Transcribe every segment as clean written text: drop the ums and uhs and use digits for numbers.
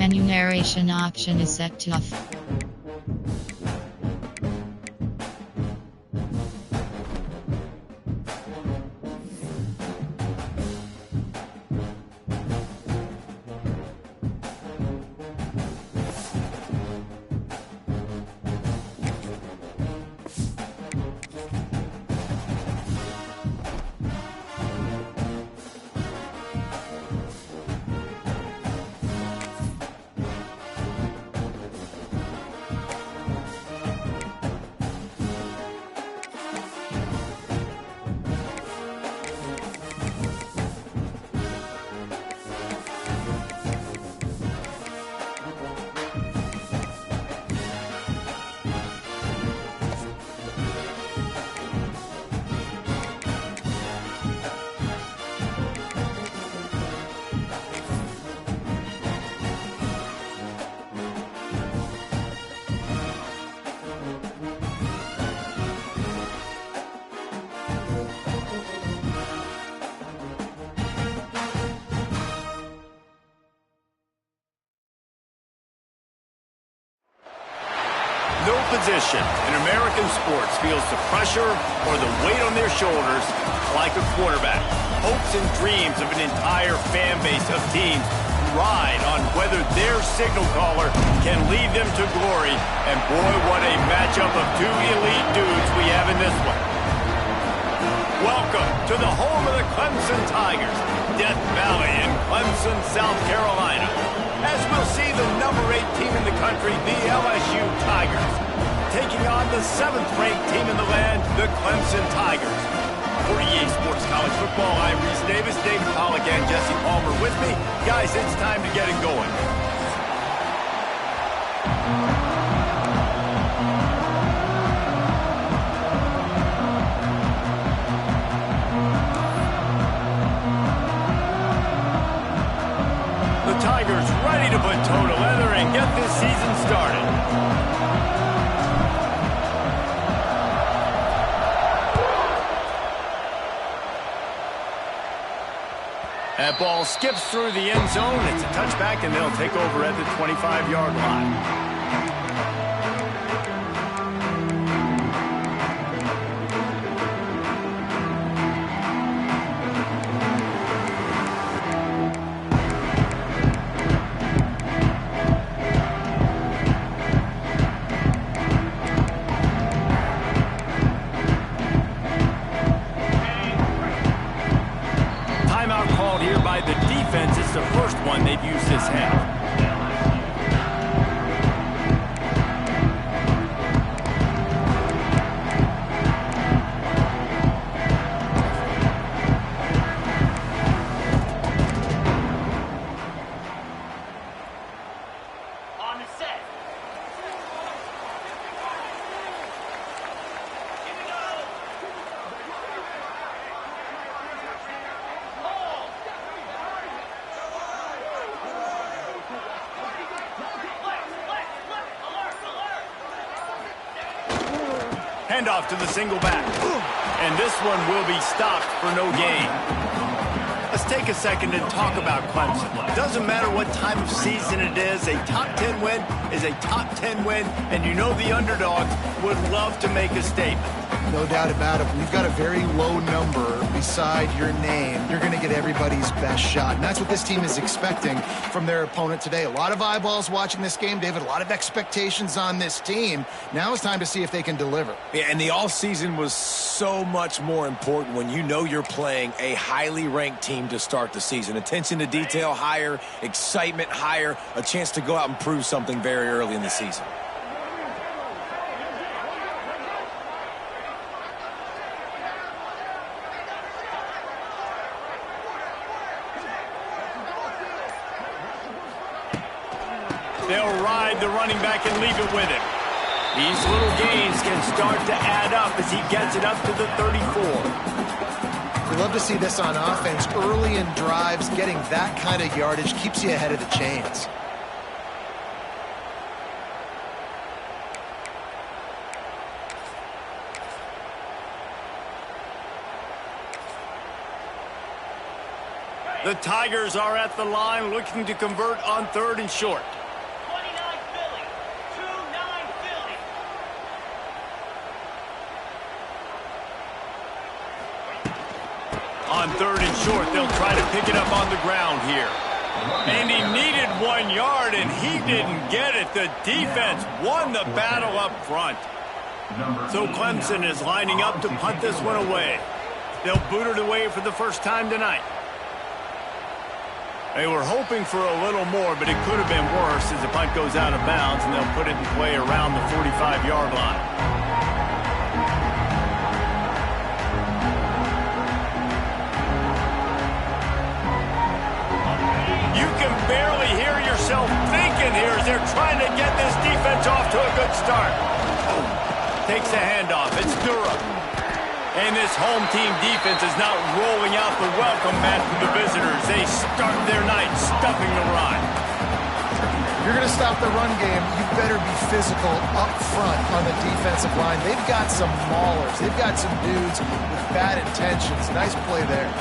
Enumeration option is set to off. No position in American sports feels the pressure or the weight on their shoulders like a quarterback. Hopes and dreams of an entire fan base of teams ride on whether their signal caller can lead them to glory. And boy, what a matchup of two elite dudes we have in this one. Welcome to the home of the Clemson Tigers, Death Valley in Clemson, South Carolina. As we'll see the number 8 team in the country, the LSU Tigers, taking on the 7th-ranked team in the land, the Clemson Tigers. For EA Sports College Football, I'm Reese Davis, David Pollack, and Jesse Palmer with me. Guys, it's time to get it going. Tigers ready to put toe to leather and get this season started. That ball skips through the end zone. It's a touchback, and they'll take over at the 25-yard line. It's the first one they've used this half. On the set. Handoff to the single back. And this one will be stopped for no gain. Let's take a second and talk about Clemson. Doesn't matter what time of season it is, a top 10 win is a top 10 win, and you know the underdogs would love to make a statement. No doubt about it. When you've got a very low number beside your name, you're going to get everybody's best shot. And that's what this team is expecting from their opponent today. A lot of eyeballs watching this game, David. A lot of expectations on this team. Now it's time to see if they can deliver. Yeah, and the offseason was so much more important when you know you're playing a highly ranked team to start the season. Attention to detail higher, excitement higher, a chance to go out and prove something very early in the season. They'll ride the running back and leave it with him. These little gains can start to add up as he gets it up to the 34. We love to see this on offense. Early in drives, getting that kind of yardage keeps you ahead of the chains. The Tigers are at the line looking to convert on 3rd and short. 29 Philly. 2-9 Philly. On 3rd and short, they'll try to pick it up on the ground here. And he needed 1 yard, and he didn't get it. The defense won the battle up front. So Clemson is lining up to punt this one away. They'll boot it away for the first time tonight. They were hoping for a little more, but it could have been worse as the punt goes out of bounds, and they'll put it in play around the 45-yard line. You can barely hear yourself thinking here as they're trying to get this defense off to a good start. Takes the handoff. It's Durham. And this home team defense is not rolling out the welcome mat for the visitors. They start their night stuffing the run. If you're going to stop the run game, you better be physical up front on the defensive line. They've got some maulers. They've got some dudes with bad intentions. Nice play there.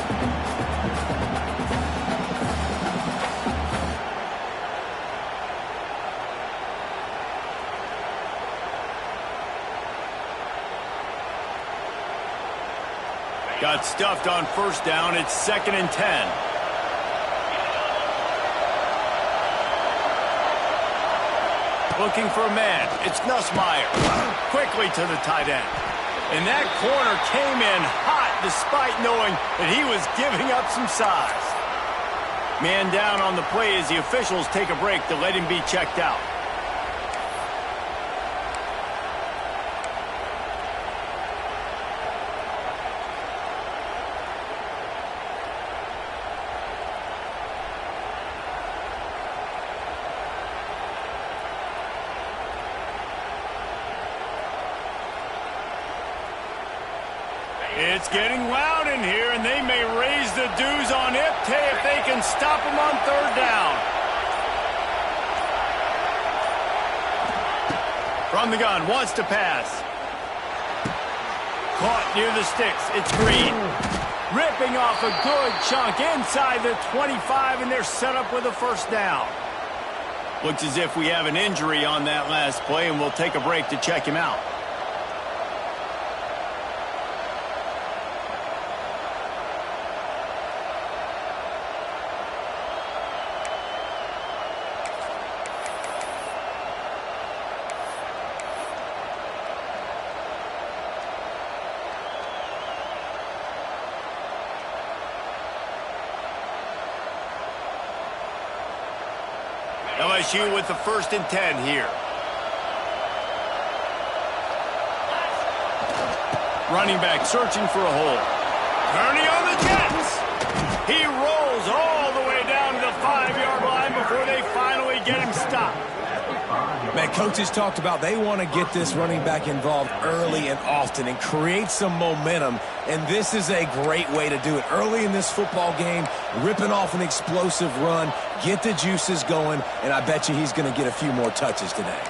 Got stuffed on 1st down. It's 2nd and 10. Looking for a man. It's Nussmeier. Quickly to the tight end. And that corner came in hot despite knowing that he was giving up some size. Man down on the play as the officials take a break to let him be checked out. It's getting loud in here, and they may raise the dues on Iptay if they can stop him on 3rd down. From the gun, wants to pass. Caught near the sticks. It's Green. Ripping off a good chunk inside the 25, and they're set up with a 1st down. Looks as if we have an injury on that last play, and we'll take a break to check him out. LSU with the 1st and 10 here. Running back searching for a hole. Turning on the Jets. He rolls all the way down to the 5-yard line before they finally get him stopped. Man, coaches talked about they want to get this running back involved early and often and create some momentum, and this is a great way to do it. Early in this football game, ripping off an explosive run, get the juices going, and I bet you he's going to get a few more touches today.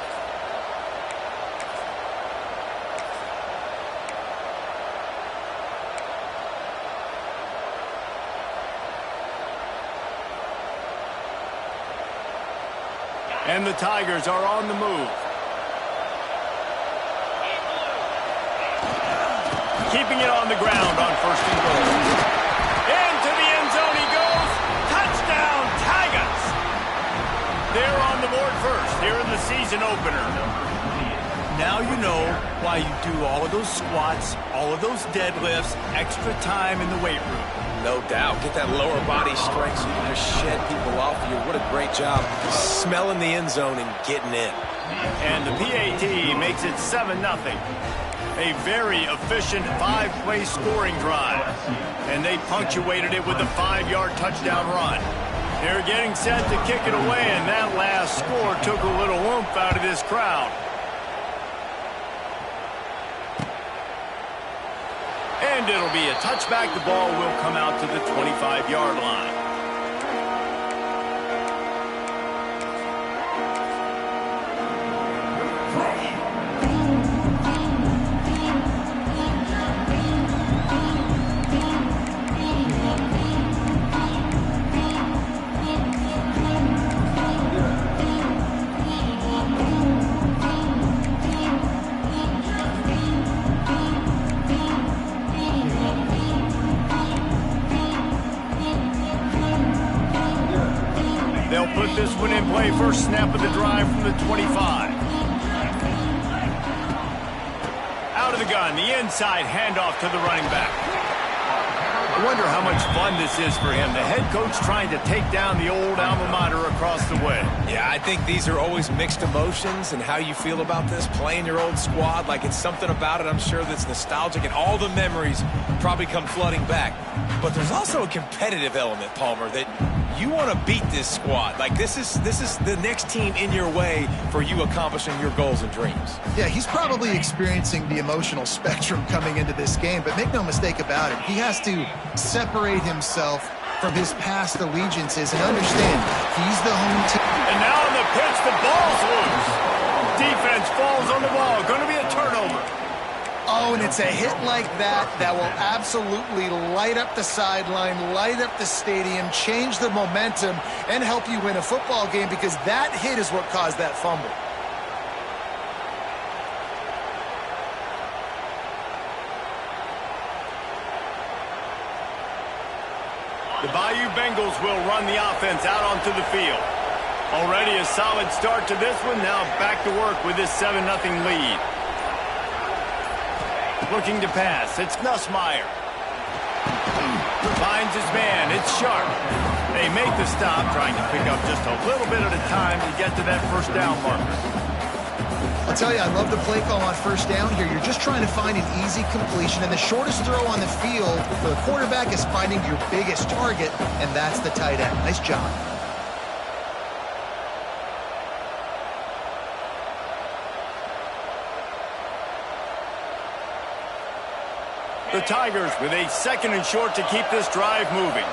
And the Tigers are on the move. Keeping it on the ground on 1st and goal. Into the end zone he goes. Touchdown, Tigers! They're on the board first here in the season opener. Now you know why you do all of those squats, all of those deadlifts, extra time in the weight room. No doubt. Get that lower body strength so you can just shed people off of you. What a great job smelling the end zone and getting in. And the PAT makes it 7-0. A very efficient 5-play scoring drive. And they punctuated it with a 5-yard touchdown run. They're getting set to kick it away, and that last score took a little oomph out of this crowd. And it'll be a touchback. The ball will come out to the 25-yard line. play, first snap of the drive from the 25. Out of the gun, the inside handoff to the running back. I wonder how much fun this is for him. The head coach trying to take down the old alma mater across the way. Yeah, I think these are always mixed emotions and how you feel about this, playing your old squad. Like, it's something about it, I'm sure, that's nostalgic, and all the memories probably come flooding back. But there's also a competitive element, Palmer, that you want to beat this squad. Like, this is the next team in your way for you accomplishing your goals and dreams. Yeah, he's probably experiencing the emotional spectrum coming into this game, but make no mistake about it, he has to separate himself from his past allegiances and understand he's the home team. And now on the pitch, the ball's loose. Defense falls on the ball. Going to be a turnover. Oh, and it's a hit like that that will absolutely light up the sideline, light up the stadium, change the momentum, and help you win a football game, because that hit is what caused that fumble. The Bayou Bengals will run the offense out onto the field. Already a solid start to this one. Now back to work with this 7-0 lead. Looking to pass. It's Nussmeier. Finds his man. It's Sharp. They make the stop, trying to pick up just a little bit at a time to get to that first down marker. I'll tell you, I love the play call on first down here. You're just trying to find an easy completion, and the shortest throw on the field for the quarterback is finding your biggest target, and that's the tight end. Nice job. The Tigers with a 2nd and short to keep this drive moving.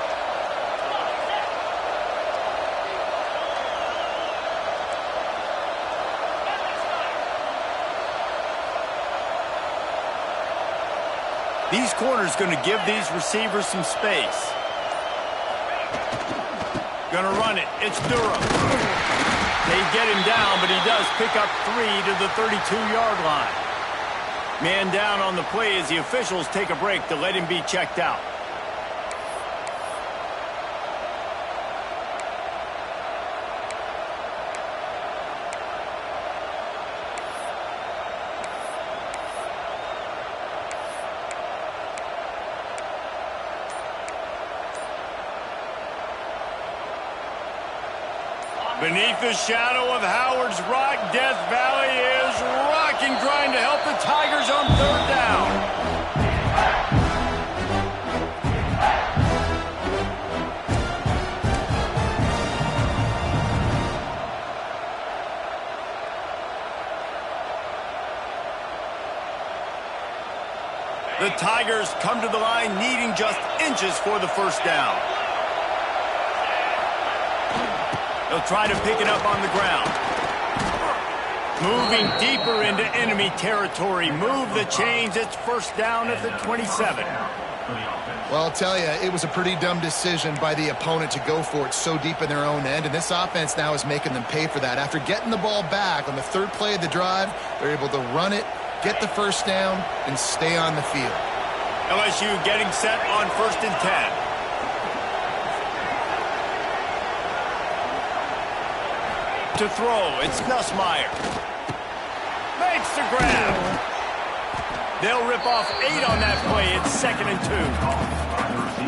These corners going to give these receivers some space. Going to run it. It's Durham. They get him down, but he does pick up 3 to the 32-yard line. Man down on the play as the officials take a break to let him be checked out. Beneath the shadow of Howard's Rock, Death Valley is rocking, trying to help the Tigers on 3rd down. The Tigers come to the line needing just inches for the first down. They'll try to pick it up on the ground. Moving deeper into enemy territory. Move the chains. It's first down at the 27. Well, I'll tell you, it was a pretty dumb decision by the opponent to go for it so deep in their own end, and this offense now is making them pay for that. After getting the ball back on the 3rd play of the drive, they're able to run it, get the first down, and stay on the field. LSU getting set on 1st and 10. To throw, it's Nussmeier. Makes the grab. They'll rip off 8 on that play. It's 2nd and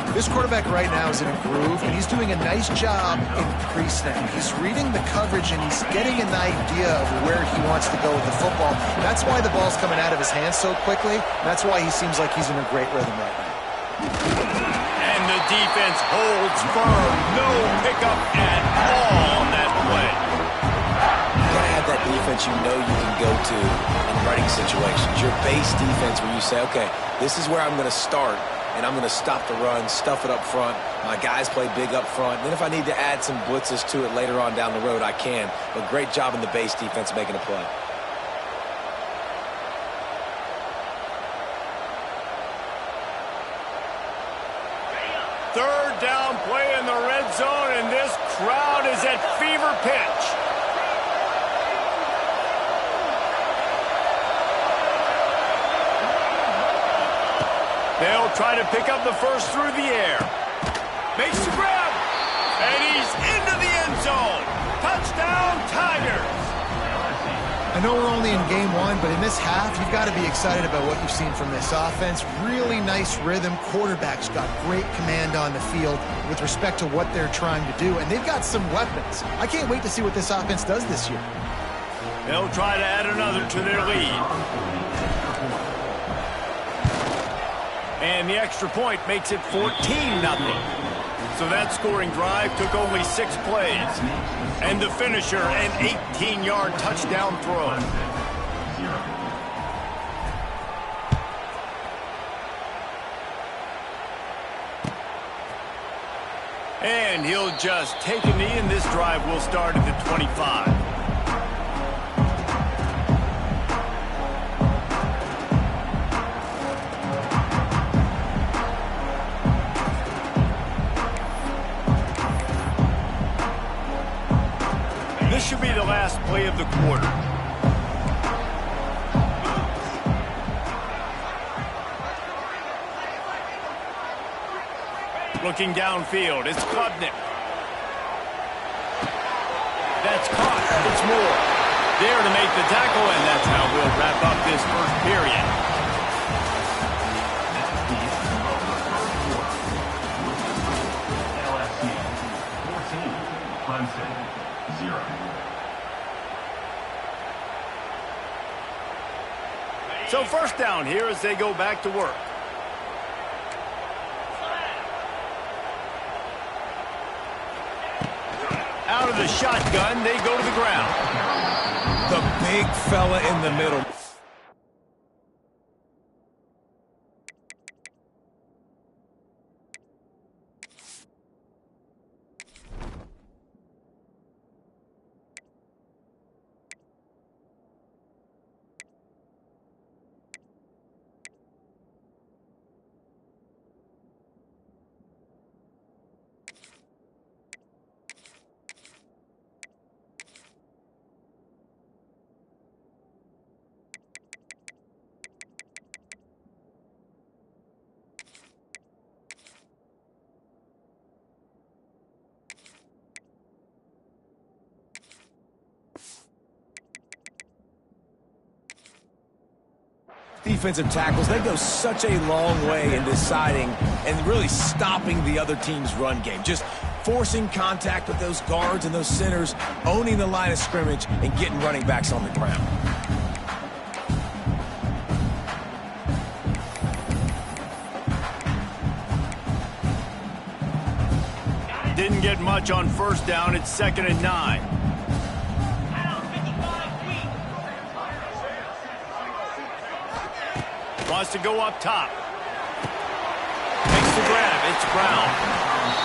2. This quarterback right now is in a groove, and he's doing a nice job in pre-snap. He's reading the coverage, and he's getting an idea of where he wants to go with the football. That's why the ball's coming out of his hands so quickly. That's why he seems like he's in a great rhythm right now. And the defense holds firm. No pickup at all on that play. That defense you know you can go to in running situations. Your base defense where you say, okay, this is where I'm going to start, and I'm going to stop the run, stuff it up front. My guys play big up front. And then if I need to add some blitzes to it later on down the road, I can. But great job in the base defense making a play. Third down play in the red zone, and this crowd is at fever pitch. They'll try to pick up the first through the air. Makes the grab. And he's into the end zone. Touchdown. Touchdown, Tigers! I know we're only in game one, but in this half, you've got to be excited about what you've seen from this offense. Really nice rhythm. Quarterback's got great command on the field with respect to what they're trying to do, and they've got some weapons. I can't wait to see what this offense does this year. They'll try to add another to their lead. And the extra point makes it 14-0. So that scoring drive took only 6 plays. And the finisher, an 18-yard touchdown throw. And he'll just take a knee, and this drive will start at the 25. This should be the last play of the quarter. Looking downfield, it's Klubnik. That's caught. It's Moore. There to make the tackle, and that's how we'll wrap up this first period. LSU 14, Clemson 0. So first down here as they go back to work. Out of the shotgun, they go to the ground. The big fella in the middle. Defensive tackles, they go such a long way in deciding and really stopping the other team's run game. Just forcing contact with those guards and those centers, owning the line of scrimmage, and getting running backs on the ground. Didn't get much on first down. It's 2nd and 9. Wants to go up top. Makes the grab. It's Brown.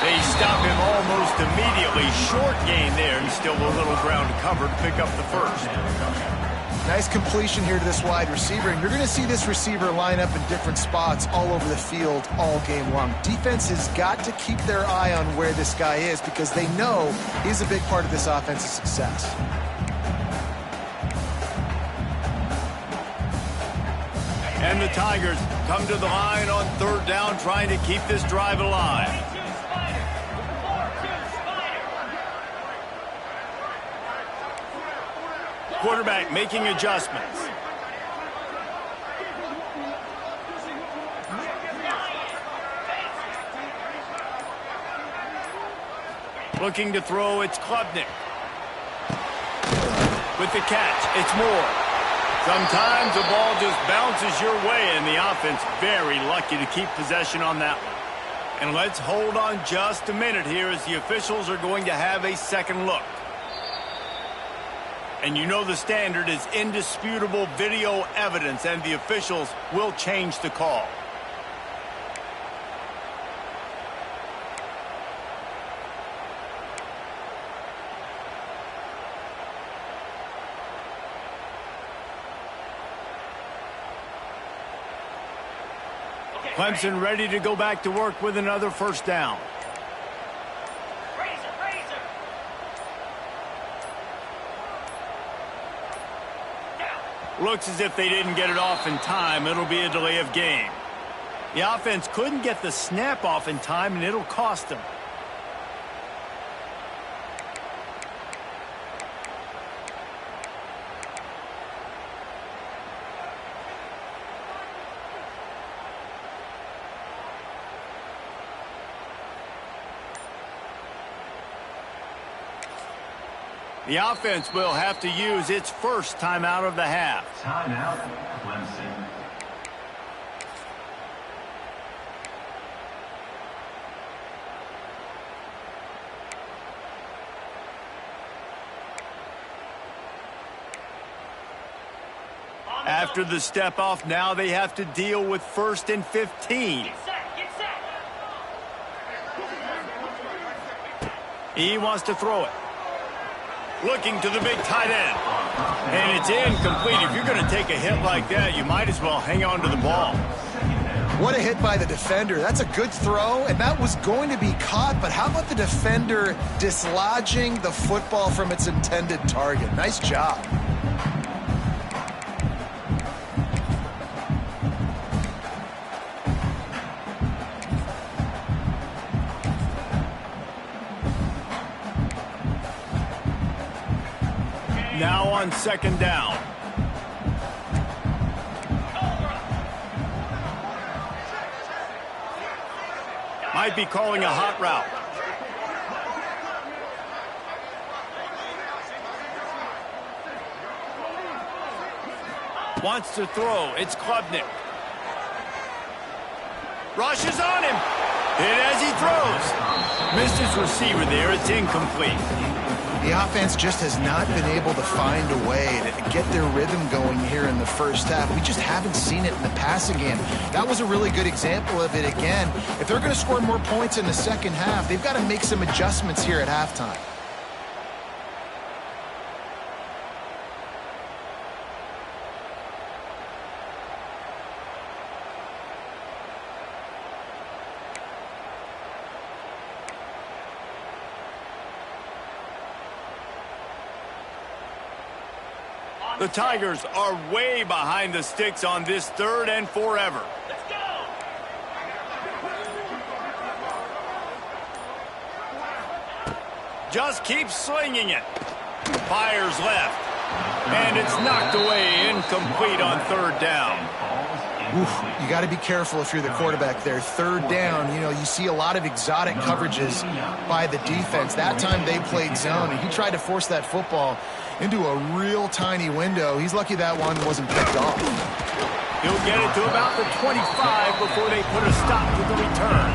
They stop him almost immediately. Short gain there, and still a little ground to cover to pick up the first. Nice completion here to this wide receiver, and you're going to see this receiver line up in different spots all over the field all game long. Defense has got to keep their eye on where this guy is because they know he's a big part of this offense's success. And the Tigers come to the line on 3rd down, trying to keep this drive alive. Quarterback making adjustments. Looking to throw, it's Klubnik. With the catch, it's Moore. Sometimes the ball just bounces your way, and the offense very lucky to keep possession on that one. And let's hold on just a minute here as the officials are going to have a second look. And you know the standard is indisputable video evidence, and the officials will change the call. Clemson ready to go back to work with another first down. Looks as if they didn't get it off in time. It'll be a delay of game. The offense couldn't get the snap off in time, and it'll cost them. The offense will have to use its first timeout of the half. Timeout, Clemson. After the step off, now they have to deal with 1st and 15. Get set, get set. He wants to throw it. Looking to the big tight end. And it's incomplete. If you're going to take a hit like that, you might as well hang on to the ball. What a hit by the defender. That's a good throw, and that was going to be caught, but how about the defender dislodging the football from its intended target? Nice job. Now on 2nd down. Might be calling a hot route. Wants to throw. It's Klubnik. Rushes on him. Hit as he throws. Missed his receiver there. It's incomplete. The offense just has not been able to find a way to get their rhythm going here in the first half. We just haven't seen it in the passing game. That was a really good example of it again. If they're going to score more points in the second half, they've got to make some adjustments here at halftime. The Tigers are way behind the sticks on this 3rd and forever. Let's go. Just keeps slinging it. Fires left. And it's knocked away, incomplete on 3rd down. Oof, you got to be careful if you're the quarterback there. 3rd down, you know, you see a lot of exotic coverages by the defense. That time they played zone, and he tried to force that football into a real tiny window. He's lucky that one wasn't picked off. He'll get it to about the 25 before they put a stop to the return.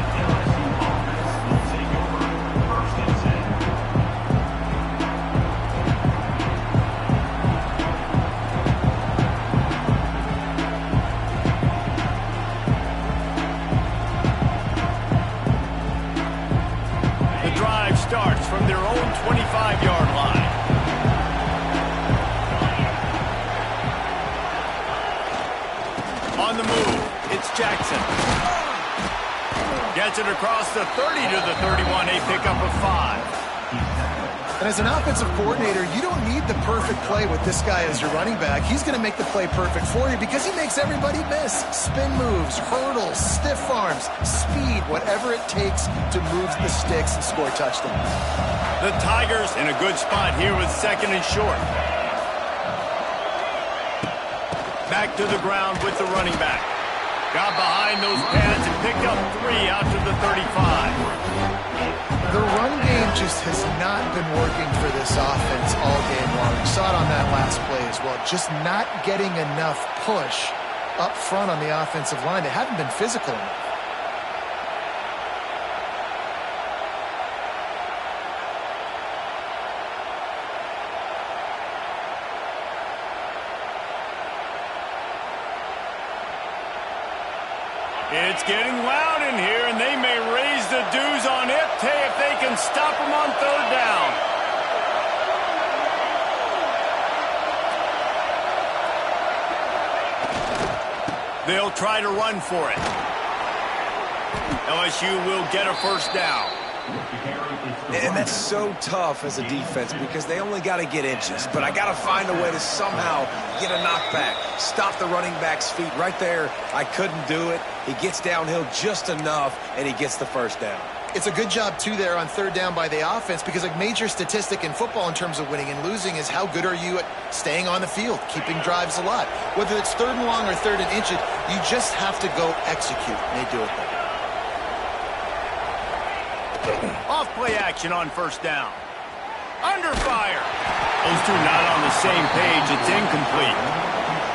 The drive starts from their own 25-yard line. On the move, it's Jackson. Gets it across the 30 to the 31, a pickup of 5. And as an offensive coordinator, you don't need the perfect play with this guy as your running back. He's going to make the play perfect for you because he makes everybody miss. Spin moves, hurdles, stiff arms, speed, whatever it takes to move the sticks and score touchdowns. The Tigers in a good spot here with 2nd and short. Back to the ground with the running back. Got behind those pads and picked up 3 out to the 35. The run game just has not been working for this offense all game long. We saw it on that last play as well. Just not getting enough push up front on the offensive line. They haven't been physical enough. It's getting loud in here, and they may raise the dues on it if they can stop them on 3rd down. They'll try to run for it. LSU will get a 1st down. And that's so tough as a defense because they only got to get inches. But I got to find a way to somehow get a knockback, stop the running back's feet right there. I couldn't do it. He gets downhill just enough, and he gets the 1st down. It's a good job, too, there on 3rd down by the offense because a major statistic in football in terms of winning and losing is how good are you at staying on the field, keeping drives alive. Whether it's 3rd and long or 3rd and inches, you just have to go execute, and they do it there. Off play action on 1st down. Under fire. Those two not on the same page. It's incomplete.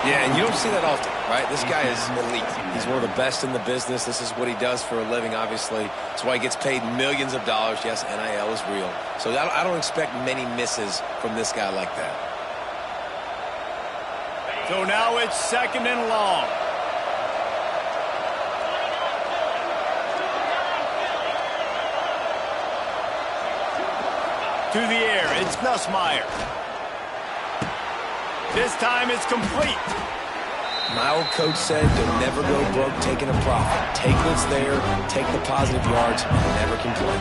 Yeah, and you don't see that often, right? This guy is elite. He's one of the best in the business. This is what he does for a living, obviously. That's why he gets paid millions of dollars. Yes, NIL is real. So I don't expect many misses from this guy like that. So now it's 2nd and long. To the air, it's Nussmeier. This time it's complete. My old coach said to never go broke taking a profit. Take what's there, take the positive yards, and never complain.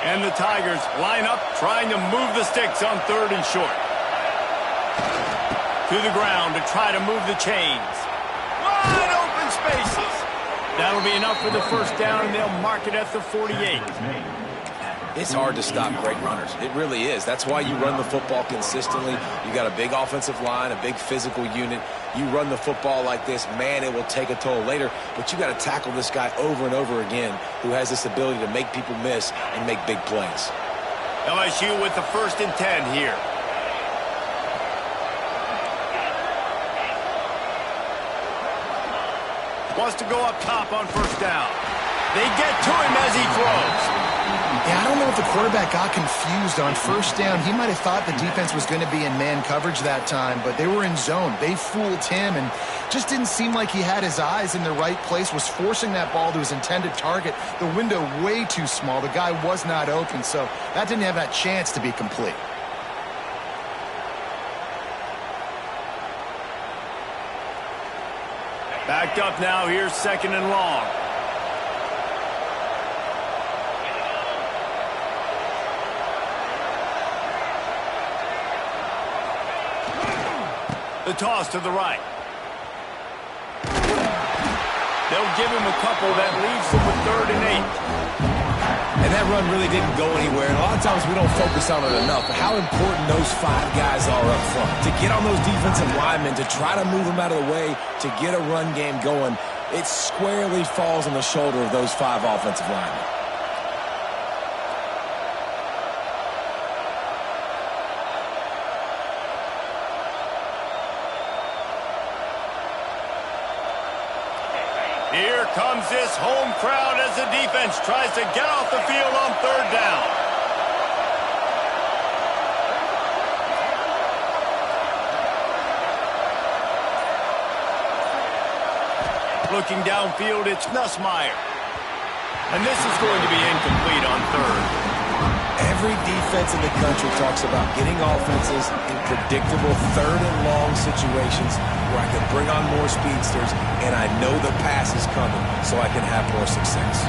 And the Tigers line up, trying to move the sticks on 3rd and short. To the ground to try to move the chains. Wide open spaces. That'll be enough for the first down, and they'll mark it at the 48. It's hard to stop great runners. It really is. That's why you run the football consistently. You got a big offensive line, a big physical unit. You run the football like this, man, it will take a toll later. But you got to tackle this guy over and over again who has this ability to make people miss and make big plays. LSU with the 1st and 10 here. Wants to go up top on 1st down. They get to him as he throws. Yeah, I don't know if the quarterback got confused on 1st down. He might have thought the defense was going to be in man coverage that time, but they were in zone. They fooled him and just didn't seem like he had his eyes in the right place, was forcing that ball to his intended target. The window way too small. The guy was not open, so that didn't have that chance to be complete. Backed up now, here's 2nd and long. The toss to the right. They'll give him a couple that leaves him with 3rd and 8. And that run really didn't go anywhere. And a lot of times we don't focus on it enough. But how important those 5 guys are up front. To get on those defensive linemen, to try to move them out of the way, to get a run game going, it squarely falls on the shoulder of those 5 offensive linemen. Here comes this home crowd as the defense tries to get off the field on 3rd down. Looking downfield, it's Nussmeier. And this is going to be incomplete on 3rd. Every defense in the country talks about getting offenses in predictable 3rd and long situations where I can bring on more speedsters and I know the pass is coming so I can have more success.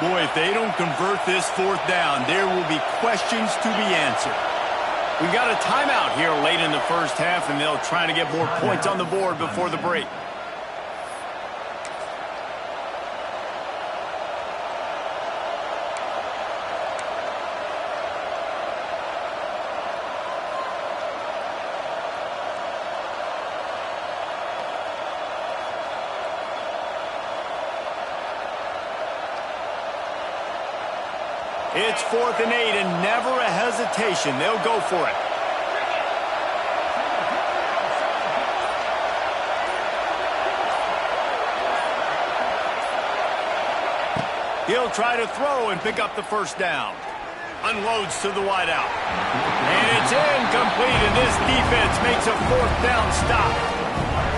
Boy, if they don't convert this 4th down, there will be questions to be answered. We got a timeout here late in the 1st half, and they'll try to get more points on the board before the break. It's 4th and 8 and never a hesitation. They'll go for it. He'll try to throw and pick up the 1st down. Unloads to the wideout. And it's incomplete, and this defense makes a 4th down stop.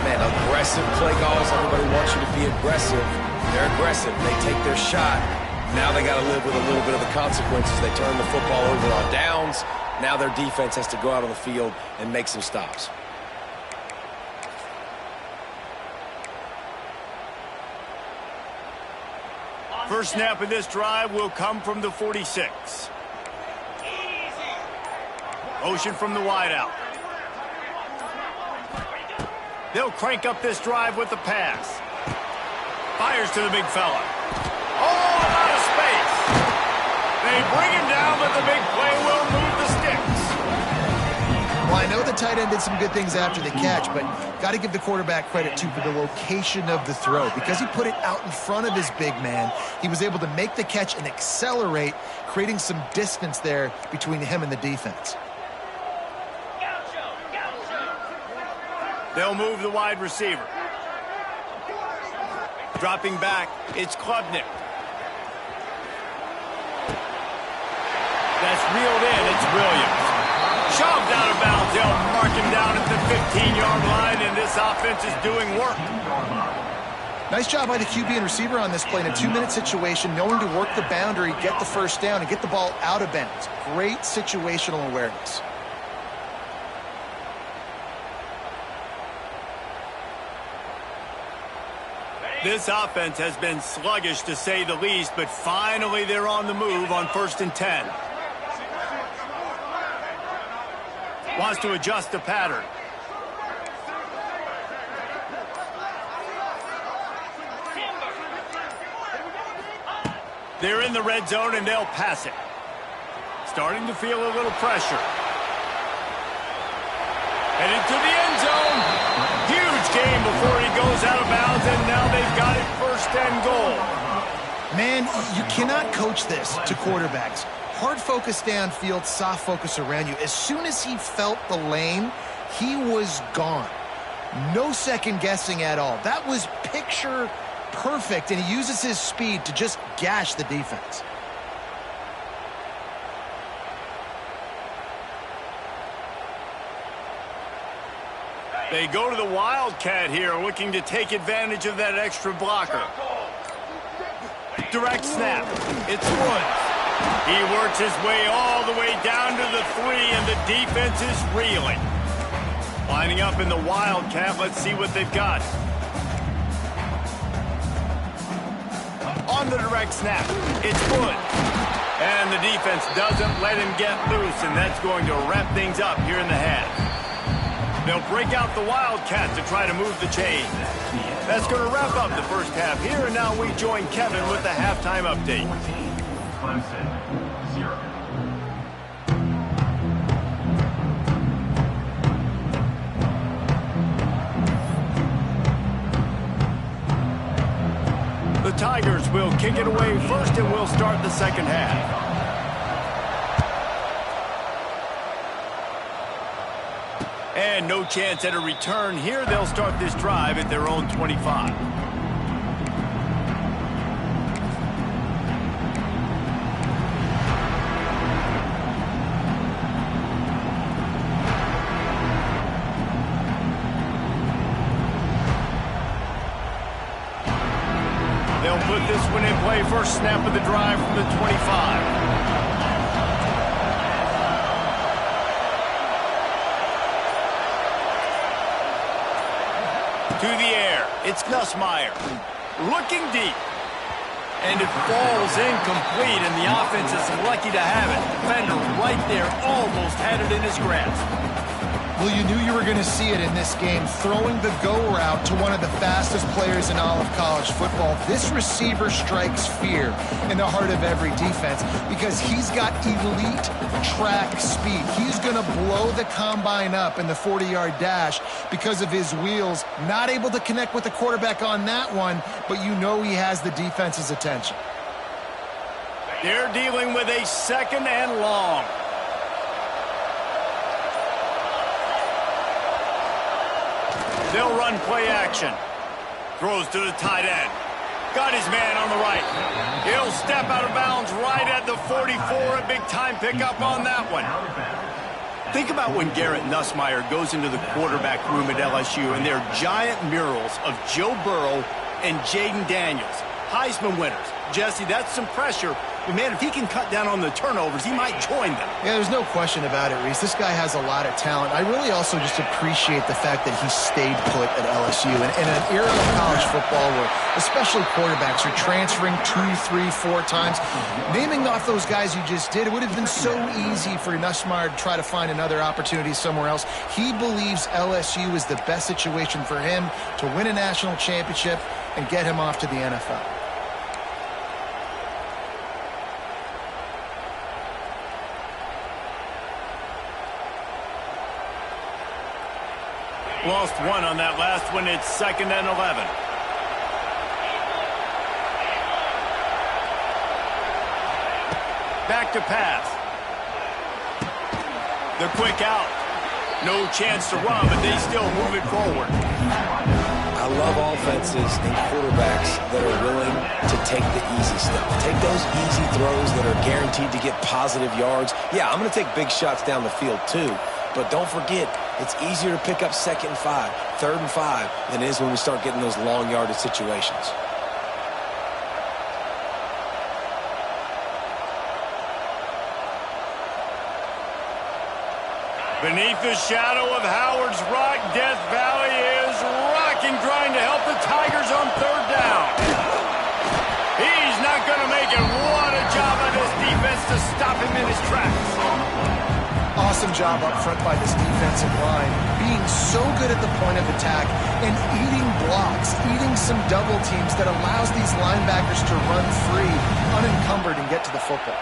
Man, aggressive play calls. Everybody wants you to be aggressive. They're aggressive. They take their shot. Now they got to live with a little bit of the consequences. They turn the football over on downs. Now their defense has to go out on the field and make some stops. First snap of this drive will come from the 46. Motion from the wideout. They'll crank up this drive with the pass. Fires to the big fella. Oh, out of space. They bring him down, but the big play will move the sticks. Well, I know the tight end did some good things after the catch, but got to give the quarterback credit, too, for the location of the throw. Because he put it out in front of his big man, he was able to make the catch and accelerate, creating some distance there between him and the defense. They'll move the wide receiver. Dropping back, it's Klubnik. That's reeled in, it's Williams. Shoved out of bounds, they'll mark him down at the 15-yard line, and this offense is doing work. Nice job by the QB and receiver on this play in a 2-minute situation, knowing to work the boundary, get the first down, and get the ball out of bounds. Great situational awareness. This offense has been sluggish, to say the least, but finally they're on the move on 1st and 10. Wants to adjust the pattern. They're in the red zone, and they'll pass it. Starting to feel a little pressure. Headed to the end zone. Huge game before he goes out of bounds, and now they've got it 1st and goal. Man, you cannot coach this to quarterbacks. Hard focus downfield, soft focus around you. As soon as he felt the lane, he was gone. No second guessing at all. That was picture perfect, and he uses his speed to just gash the defense. They go to the Wildcat here, looking to take advantage of that extra blocker. Direct snap. It's Woods. He works his way all the way down to the 3, and the defense is reeling. Lining up in the Wildcat, let's see what they've got. On the direct snap, it's Woods. And the defense doesn't let him get loose, and that's going to wrap things up here in the half. They'll break out the Wildcat to try to move the chain. That's going to wrap up the first half here, and now we join Kevin with the halftime update. Clemson, 0. The Tigers will kick it away first, and we'll start the second half. And no chance at a return here. They'll start this drive at their own 25. They'll put this one in play. First snap of the drive from the 25. To the air, it's Nussmeier, looking deep, and it falls incomplete, and the offense is lucky to have it. Defender right there almost had it in his grasp. Well, you knew you were going to see it in this game, throwing the go route to one of the fastest players in all of college football. This receiver strikes fear in the heart of every defense because he's got elite track speed. He's going to blow the combine up in the 40-yard dash because of his wheels. Not able to connect with the quarterback on that one, but you know he has the defense's attention. They're dealing with a 2nd and long. They'll run play action. Throws to the tight end. Got his man on the right. He'll step out of bounds right at the 44. A big-time pickup on that one. Think about when Garrett Nussmeier goes into the quarterback room at LSU, and there are giant murals of Joe Burrow and Jaden Daniels, Heisman winners. Jesse, that's some pressure. But, man, if he can cut down on the turnovers, he might join them. Yeah, there's no question about it, Reese. This guy has a lot of talent. I really also just appreciate the fact that he stayed put at LSU. And in an era of college football where especially quarterbacks are transferring 2, 3, 4 times, naming off those guys you just did, it would have been so easy for Nussmeier to try to find another opportunity somewhere else. He believes LSU is the best situation for him to win a national championship and get him off to the NFL. Lost one on that last one. It's 2nd and 11. Back to pass. The quick out. No chance to run, but they still move it forward. I love offenses and quarterbacks that are willing to take the easy stuff. Take those easy throws that are guaranteed to get positive yards. Yeah, I'm going to take big shots down the field too, but don't forget, it's easier to pick up 2nd and 5, 3rd and 5 than it is when we start getting those long yardage situations. Beneath the shadow of Howard's Rock, Death Valley is rocking, trying to help the Tigers on 3rd down. He's not going to make it. What a job by this defense to stop him in his tracks. Awesome job up front by this defensive line, being so good at the point of attack and eating blocks, eating some double teams that allows these linebackers to run free, unencumbered, and get to the football.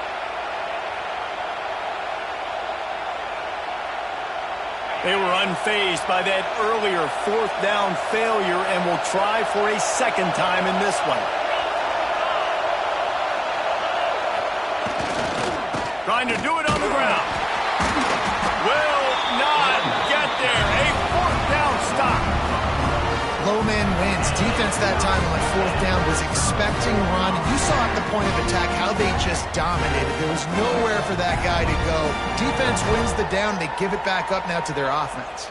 They were unfazed by that earlier 4th down failure and will try for a 2nd time in this one. Trying to do it on the ground. Will not get there. A 4th down stop. Low man wins. Defense that time on 4th down was expecting run. You saw at the point of attack how they just dominated. There was nowhere for that guy to go. Defense wins the down. They give it back up now to their offense.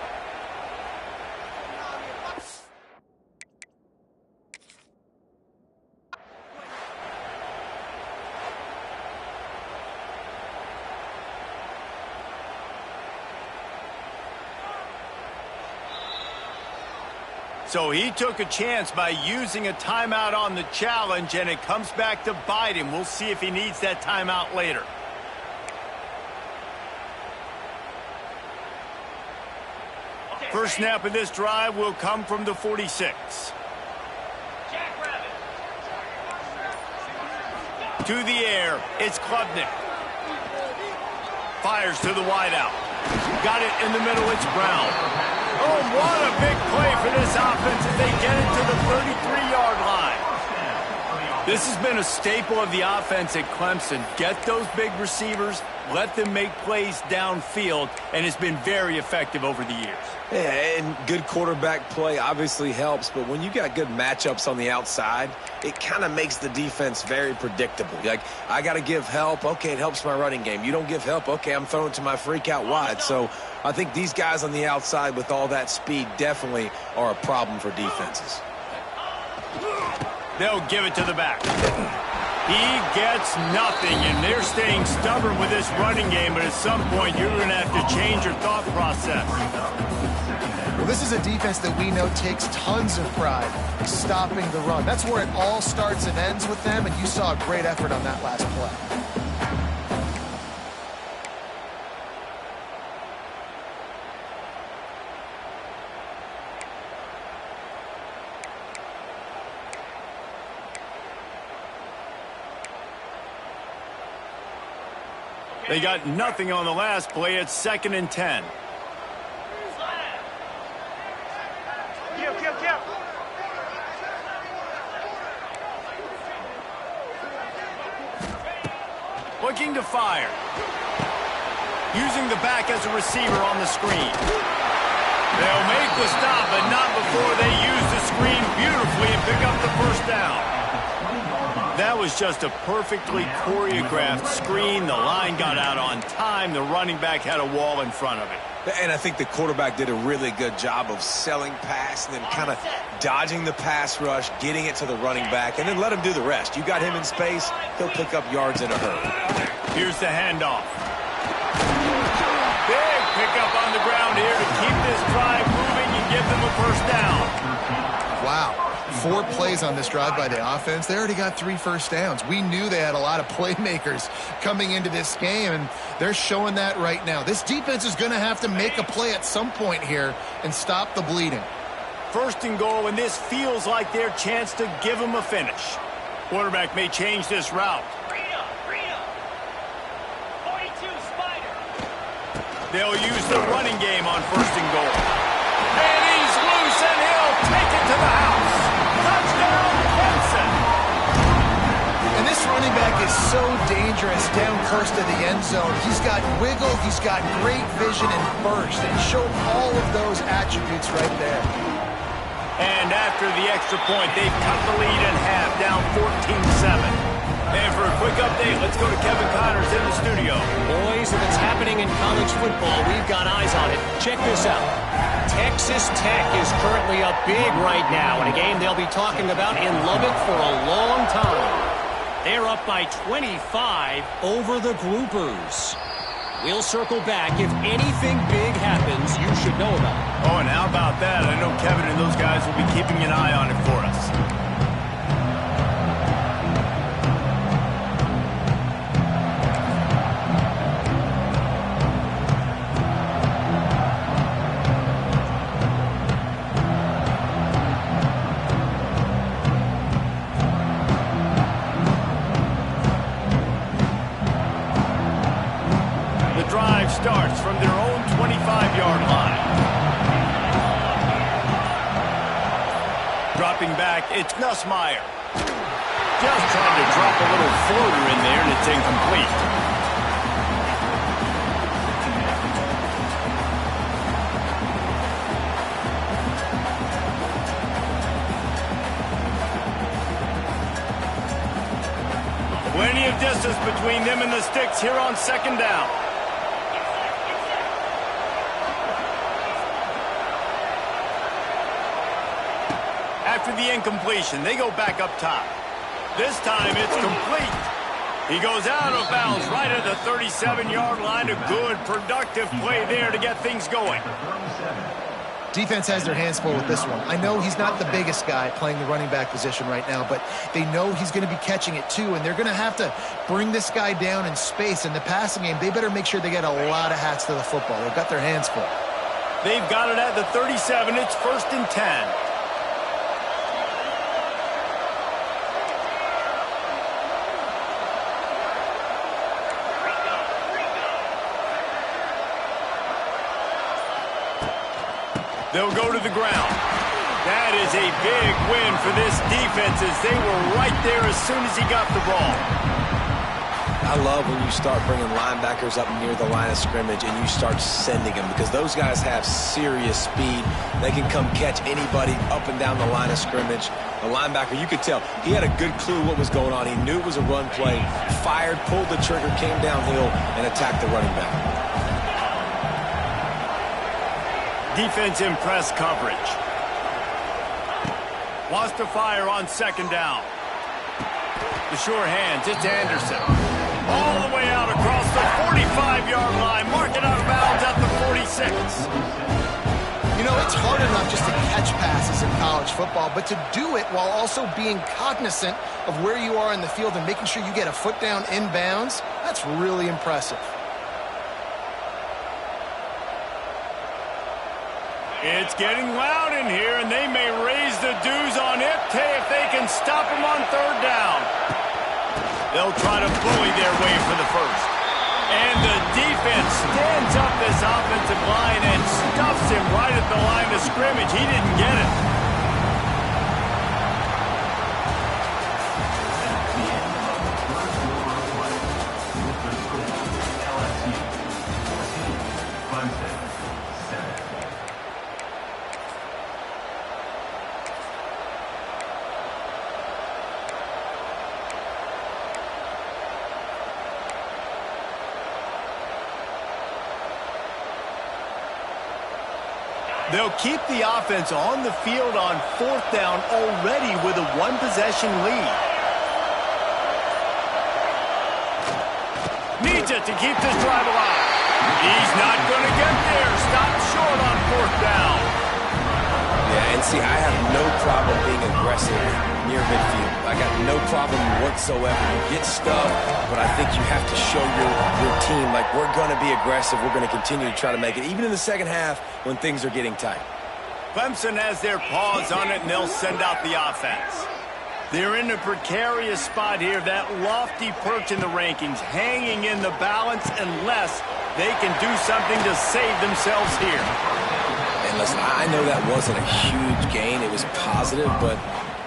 So he took a chance by using a timeout on the challenge, and it comes back to bite him. We'll see if he needs that timeout later. First snap of this drive will come from the 46. To the air, it's Klubnik. Fires to the wideout. Got it in the middle, it's Brown. Oh, what a big play for this offense as they get it to the 33-yard line. This has been a staple of the offense at Clemson. Get those big receivers, let them make plays downfield, and it's been very effective over the years. Yeah, and good quarterback play obviously helps, but when you got good matchups on the outside, it kind of makes the defense very predictable. Like, I got to give help. Okay, it helps my running game. You don't give help. Okay, I'm throwing to my freak out wide. So I think these guys on the outside with all that speed definitely are a problem for defenses. They'll give it to the back. He gets nothing, and they're staying stubborn with this running game, but at some point you're going to have to change your thought process. Well, this is a defense that we know takes tons of pride stopping the run. That's where it all starts and ends with them, and you saw a great effort on that last play. They got nothing on the last play. It's 2nd and 10. Looking to fire. Using the back as a receiver on the screen. They'll make the stop, but not before they use the screen beautifully and pick up the 1st down. That was just a perfectly choreographed screen. The line got out on time. The running back had a wall in front of it. And I think the quarterback did a really good job of selling pass and then kind of dodging the pass rush, getting it to the running back, and then let him do the rest. You got him in space, he'll pick up yards in a hurry. Here's the handoff. Big pickup on the ground here to keep this drive moving and give them a 1st down. Wow. 4 plays on this drive by the offense. They already got 3 first downs. We knew they had a lot of playmakers coming into this game, and they're showing that right now. This defense is going to have to make a play at some point here and stop the bleeding. 1st and goal, and this feels like their chance to give them a finish. Quarterback may change this route. 42 Spider. They'll use the running game on 1st and goal. And he's dangerous down close to the end zone. He's got wiggle, he's got great vision and burst, and he showed all of those attributes right there. And after the extra point, they've cut the lead in half, down 14-7. And for a quick update, let's go to Kevin Connors in the studio. Boys, if it's happening in college football, we've got eyes on it. Check this out. Texas Tech is currently up big right now in a game they'll be talking about in Lubbock for a long time. They're up by 25 over the Groupers. We'll circle back. If anything big happens, you should know about it. Oh, and how about that? I know Kevin and those guys will be keeping an eye on it for us. Starts from their own 25-yard line. Dropping back, it's Nussmeier. Just trying to drop a little floater in there, and it's incomplete. Plenty of distance between them and the sticks here on second down. After the incompletion, they go back up top. This time it's complete. He goes out of bounds right at the 37-yard line. A good, productive play there to get things going. Defense has their hands full with this one. I know he's not the biggest guy playing the running back position right now, but they know he's going to be catching it too, and they're going to have to bring this guy down in space. In the passing game, they better make sure they get a lot of hats to the football. They've got their hands full. They've got it at the 37. It's 1st and 10. They'll go to the ground. That is a big win for this defense as they were right there as soon as he got the ball. I love when you start bringing linebackers up near the line of scrimmage and you start sending them because those guys have serious speed. They can come catch anybody up and down the line of scrimmage. The linebacker, you could tell, he had a good clue what was going on. He knew it was a run play, fired, pulled the trigger, came downhill, and attacked the running back. Defense in press coverage. Wants to fire on second down. The sure hands, it's Anderson. All the way out across the 45-yard line. Mark it out of bounds at the 46. You know, it's hard enough just to catch passes in college football, but to do it while also being cognizant of where you are in the field and making sure you get a foot down inbounds, that's really impressive. It's getting loud in here, and they may raise the dues on Ipte if they can stop him on third down. They'll try to bully their way for the first. And the defense stands up this offensive line and stuffs him right at the line of scrimmage. He didn't get it. They'll keep the offense on the field on fourth down already with a one-possession lead. Needs it to keep this drive alive. He's not going to get there. Stopped short on fourth down. Yeah, and see, I have no problem being aggressive near midfield. I got no problem whatsoever. You get stuff, but I think you have to show your team, like, we're going to be aggressive. We're going to continue to try to make it, even in the second half when things are getting tight. Clemson has their paws on it, and they'll send out the offense. They're in a precarious spot here, that lofty perch in the rankings, hanging in the balance unless they can do something to save themselves here. And listen, I know that wasn't a huge gain. It was positive, but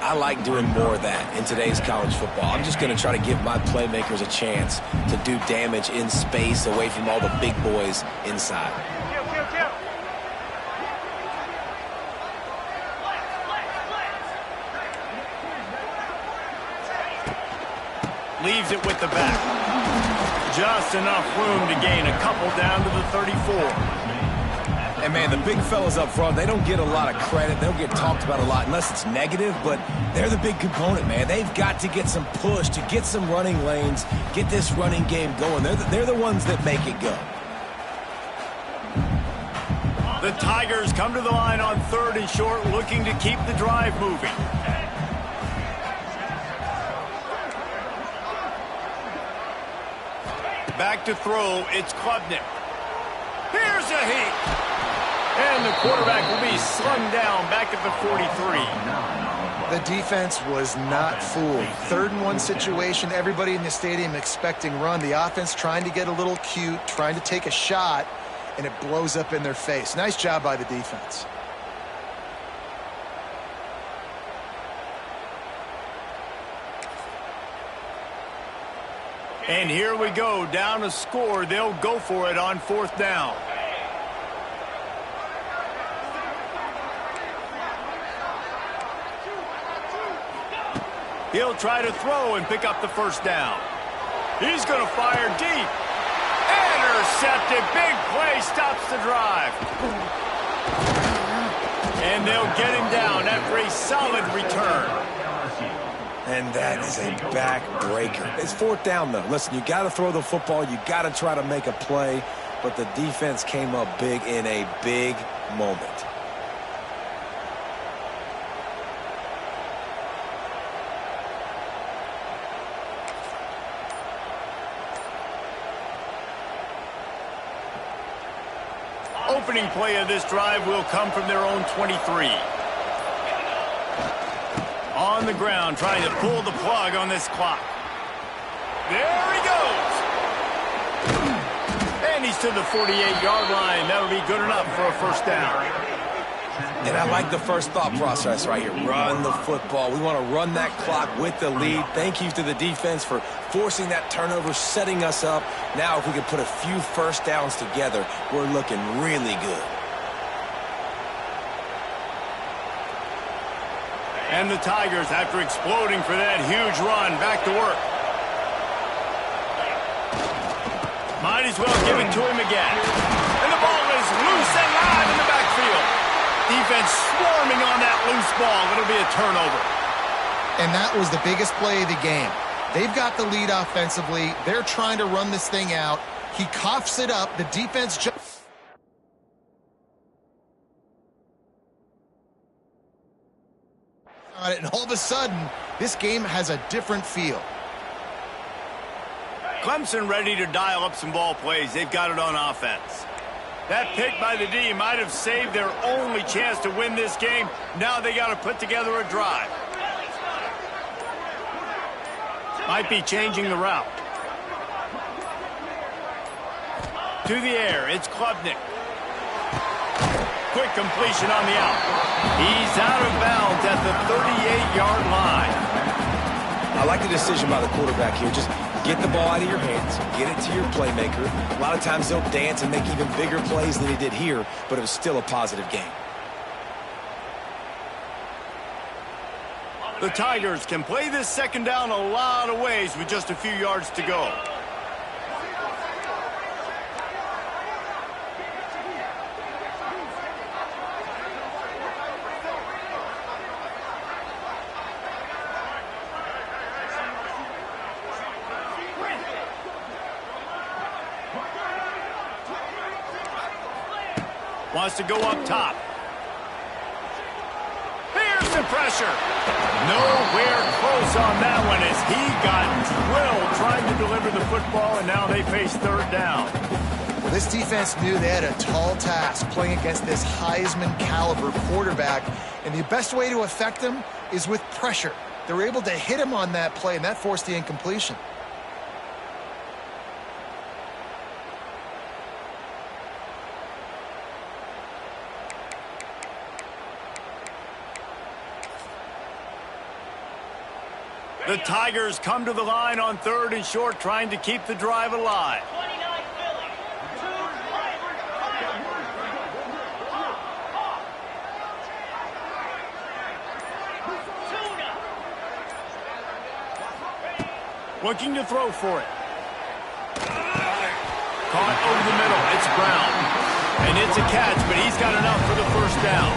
I like doing more of that in today's college football. I'm just going to try to give my playmakers a chance to do damage in space away from all the big boys inside. Leaves it with the back. Just enough room to gain a couple down to the 34. And, man, the big fellas up front, they don't get a lot of credit. They don't get talked about a lot unless it's negative, but they're the big component, man. They've got to get some push, to get some running lanes, get this running game going. They're the ones that make it go. The Tigers come to the line on 3rd and short, looking to keep the drive moving. Back to throw, it's Klubnik. Here's a heat. And the quarterback will be slung down back at the 43. The defense was not fooled. 3rd and 1 situation, everybody in the stadium expecting run. The offense trying to get a little cute, trying to take a shot, and it blows up in their face. Nice job by the defense. And here we go, down a score. They'll go for it on 4th down. He'll try to throw and pick up the 1st down. He's going to fire deep. Intercepted. Big play stops the drive. And they'll get him down after a solid return. And that is a backbreaker. It's 4th down, though. Listen, you got to throw the football. You got to try to make a play. But the defense came up big in a big moment. Opening play of this drive will come from their own 23. On the ground, trying to pull the plug on this clock. There he goes. And he's to the 48-yard line. That'll be good enough for a 1st down. And I like the first thought process right here. Run the football. We want to run that clock with the lead. Thank you to the defense for forcing that turnover, setting us up. Now if we could put a few 1st downs together, we're looking really good. And the Tigers, after exploding for that huge run, back to work. Might as well give it to him again. And the ball is loose and live in the backfield. Defense swarming on that loose ball. It'll be a turnover. And that was the biggest play of the game. They've got the lead offensively. They're trying to run this thing out. He coughs it up. The defense just... And all of a sudden, this game has a different feel. Clemson ready to dial up some ball plays. They've got it on offense. That pick by the D might have saved their only chance to win this game. Now they got to put together a drive. Might be changing the route. To the air, it's Klubnik. Quick completion on the out. He's out of bounds at the 38-yard line. I like the decision by the quarterback here. Just get the ball out of your hands, get it to your playmaker. A lot of times they'll dance and make even bigger plays than he did here, but it was still a positive game. The Tigers can play this 2nd down a lot of ways with just a few yards to go. Wants to go up top. Here's the pressure. Nowhere close on that one as he got drilled trying to deliver the football, and now they face 3rd down. Well, this defense knew they had a tall task playing against this Heisman caliber quarterback, and the best way to affect him is with pressure. They were able to hit him on that play, and that forced the incompletion. The Tigers come to the line on 3rd and short, trying to keep the drive alive. 29 Philly. 2 Tuna. Looking to throw for it. Caught over the middle. It's Brown. And it's a catch, but he's got enough for the first down.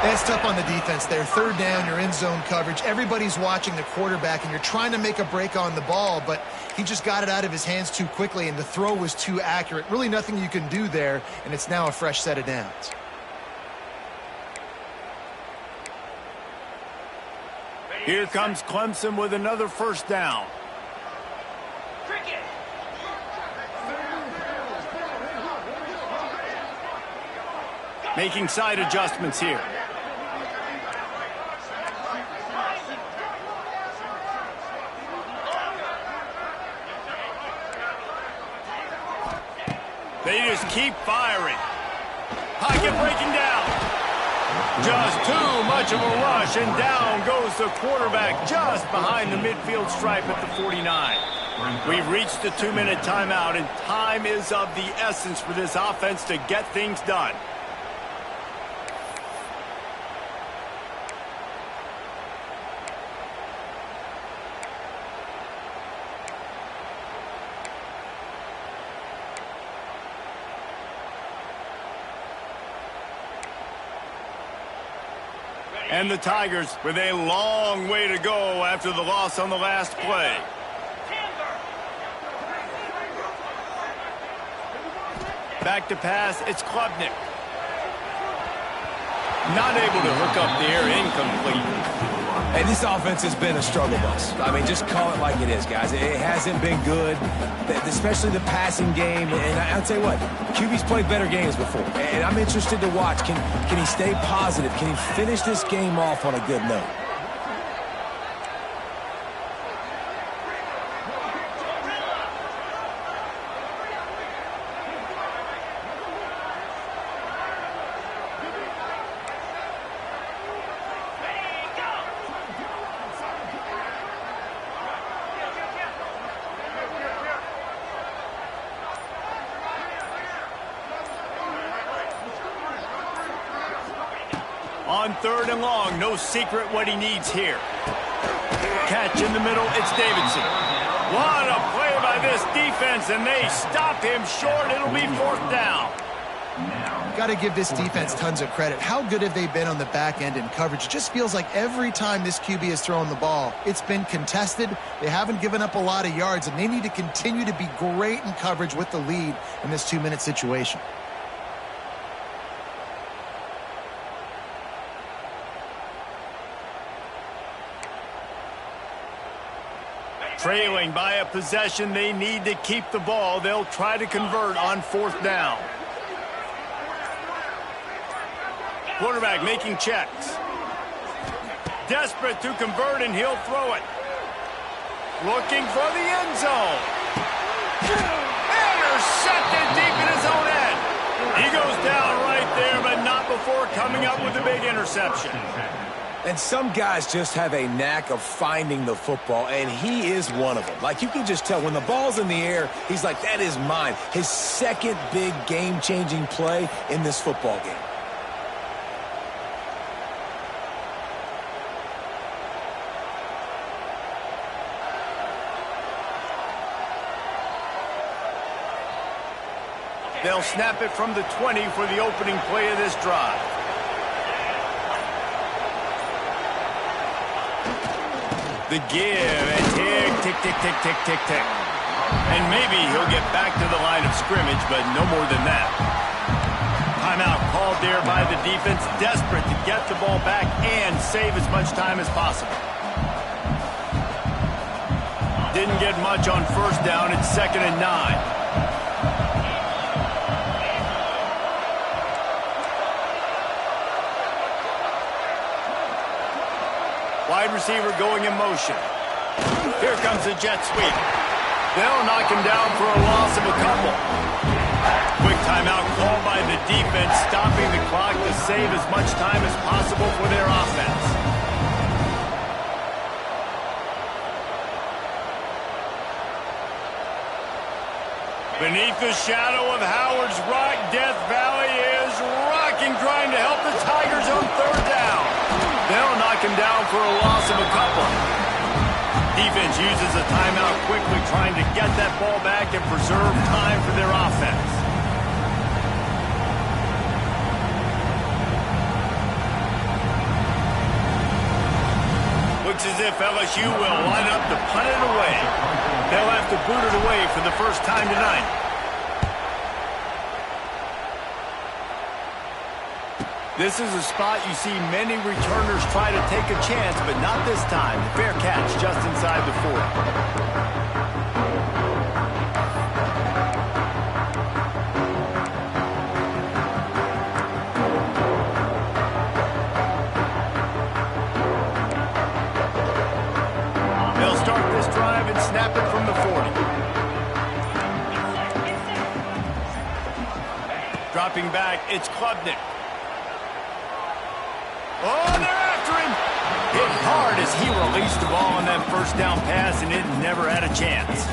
That's tough on the defense there. 3rd down, you're in zone coverage. Everybody's watching the quarterback, and you're trying to make a break on the ball, but he just got it out of his hands too quickly, and the throw was too accurate. Really nothing you can do there, and it's now a fresh set of downs. Here comes Clemson with another first down. Cricket. Making side adjustments here. They just keep firing. Pocket breaking down. Just too much of a rush, and down goes the quarterback just behind the midfield stripe at the 49. We've reached the 2-minute timeout, and time is of the essence for this offense to get things done. And the Tigers with a long way to go after the loss on the last play. Back to pass, it's Klubnik. Not able to hook up the air, incomplete. Hey, this offense has been a struggle bus. I mean, just call it like it is, guys. It hasn't been good, especially the passing game. And I'll tell you what, QB's played better games before. And I'm interested to watch. Can he stay positive? Can he finish this game off on a good note? On 3rd and long, no secret what he needs here. Catch in the middle, it's Davidson. What a play by this defense, and they stop him short. It'll be 4th down. Got to give this defense tons of credit. How good have they been on the back end in coverage? It just feels like every time this QB has thrown the ball, it's been contested. They haven't given up a lot of yards, and they need to continue to be great in coverage with the lead in this 2-minute situation. Trailing by a possession, they need to keep the ball. They'll try to convert on 4th down. Quarterback making checks. Desperate to convert, and he'll throw it. Looking for the end zone. Intercepted deep in his own end. He goes down right there, but not before coming up with a big interception. And some guys just have a knack of finding the football, and he is one of them. Like, you can just tell when the ball's in the air, he's like, that is mine. His second big game-changing play in this football game. They'll snap it from the 20 for the opening play of this drive. The give, and tick, tick, tick, tick, tick, tick. And maybe he'll get back to the line of scrimmage, but no more than that. Timeout called there by the defense, desperate to get the ball back and save as much time as possible. Didn't get much on 1st down. It's 2nd and 9. Wide receiver going in motion. Here comes the jet sweep. They'll knock him down for a loss of a couple. Quick timeout called by the defense, stopping the clock to save as much time as possible for their offense. Beneath the shadow of Howard's Rock, Death Valley is rocking, trying to help the Tigers on third down. They'll knock him down for a loss of a couple. Defense uses a timeout quickly, trying to get that ball back and preserve time for their offense. Looks as if LSU will line up to punt it away. They'll have to boot it away for the first time tonight. This is a spot you see many returners try to take a chance, but not this time. The fair catch just inside the 40. Snap it from the 40. Dropping back, it's Klubnik. Oh, they're after him. Hit hard as he released the ball on that first down pass, and it never had a chance.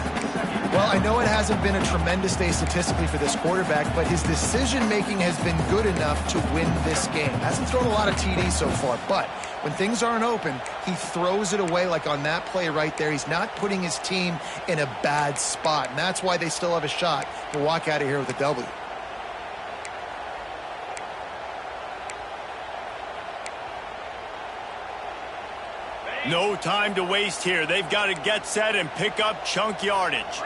Well, I know it hasn't been a tremendous day statistically for this quarterback, but his decision-making has been good enough to win this game. Hasn't thrown a lot of TDs so far, but when things aren't open, he throws it away like on that play right there. He's not putting his team in a bad spot, and that's why they still have a shot to walk out of here with a W. No time to waste here. They've got to get set and pick up chunk yardage.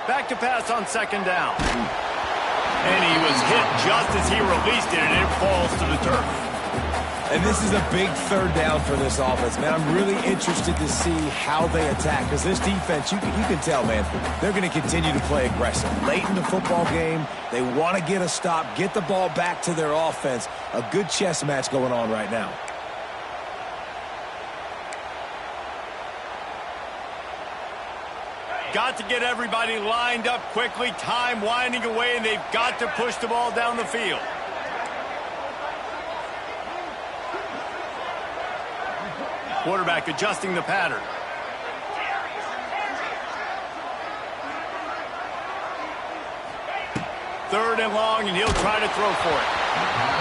Back to pass on second down. And he was hit just as he released it, and it falls to the turf. And this is a big third down for this offense, man. I'm really interested to see how they attack, because this defense, you can tell, man, they're going to continue to play aggressive. Late in the football game, they want to get a stop, get the ball back to their offense. A good chess match going on right now. Got to get everybody lined up quickly. Time winding away, and they've got to push the ball down the field. Quarterback adjusting the pattern. Third and long, and he'll try to throw for it.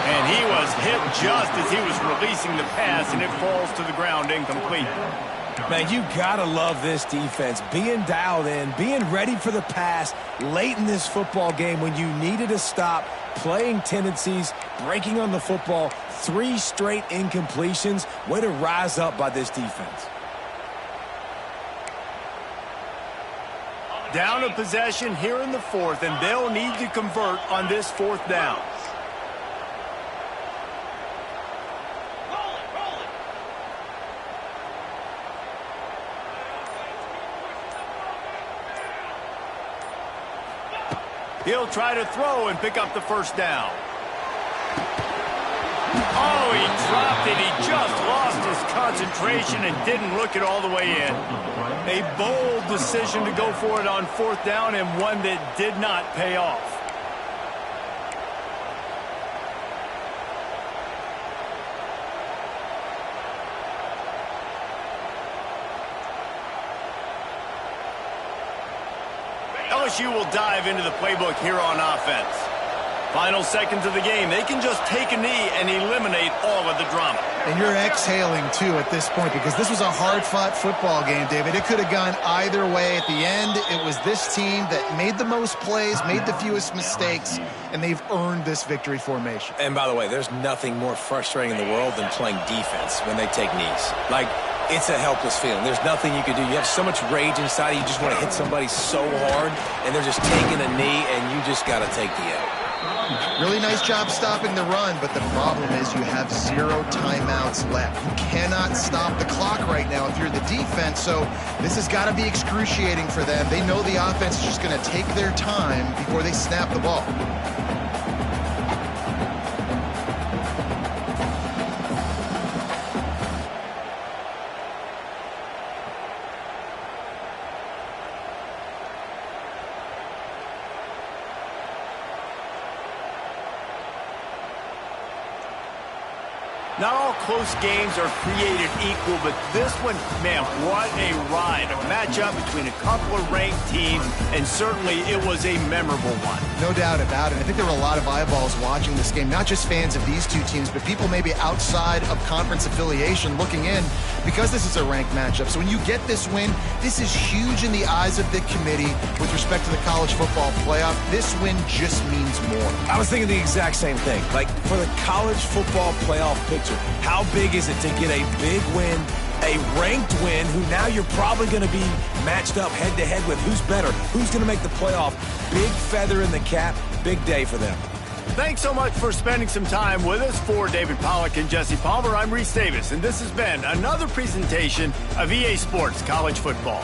And he was hit just as he was releasing the pass, and it falls to the ground incomplete. Man, you gotta love this defense. Being dialed in, being ready for the pass late in this football game when you needed a stop, playing tendencies, breaking on the football, 3 straight incompletions. Way to rise up by this defense. Down a possession here in the fourth, and they'll need to convert on this fourth down. He'll try to throw and pick up the first down. Oh, he dropped it. He just lost his concentration and didn't look it all the way in. A bold decision to go for it on fourth down, and one that did not pay off. LSU will dive into the playbook here on offense. Final seconds of the game. They can just take a knee and eliminate all of the drama. And you're exhaling, too, at this point, because this was a hard-fought football game, David. It could have gone either way. At the end, it was this team that made the most plays, made the fewest mistakes, and they've earned this victory formation. And by the way, there's nothing more frustrating in the world than playing defense when they take knees. Like, it's a helpless feeling. There's nothing you can do. You have so much rage inside. You just want to hit somebody so hard, and they're just taking a knee, and you just got to take the L. Really nice job stopping the run, but the problem is you have 0 timeouts left. You cannot stop the clock right now if you're the defense, so this has got to be excruciating for them. They know the offense is just going to take their time before they snap the ball. Not all close games are created equal, but this one, man, what a ride. A matchup between a couple of ranked teams, and certainly it was a memorable one. No doubt about it. I think there were a lot of eyeballs watching this game, not just fans of these two teams, but people maybe outside of conference affiliation looking in because this is a ranked matchup. So when you get this win, this is huge in the eyes of the committee with respect to the college football playoff. This win just means more. I was thinking the exact same thing. Like, for the college football playoff picture, how big is it to get a big win, a ranked win, who now you're probably going to be matched up head-to-head with who's better, who's going to make the playoff. Big feather in the cap, big day for them. Thanks so much for spending some time with us. For David Pollack and Jesse Palmer, I'm Reese Davis, and this has been another presentation of EA Sports College Football.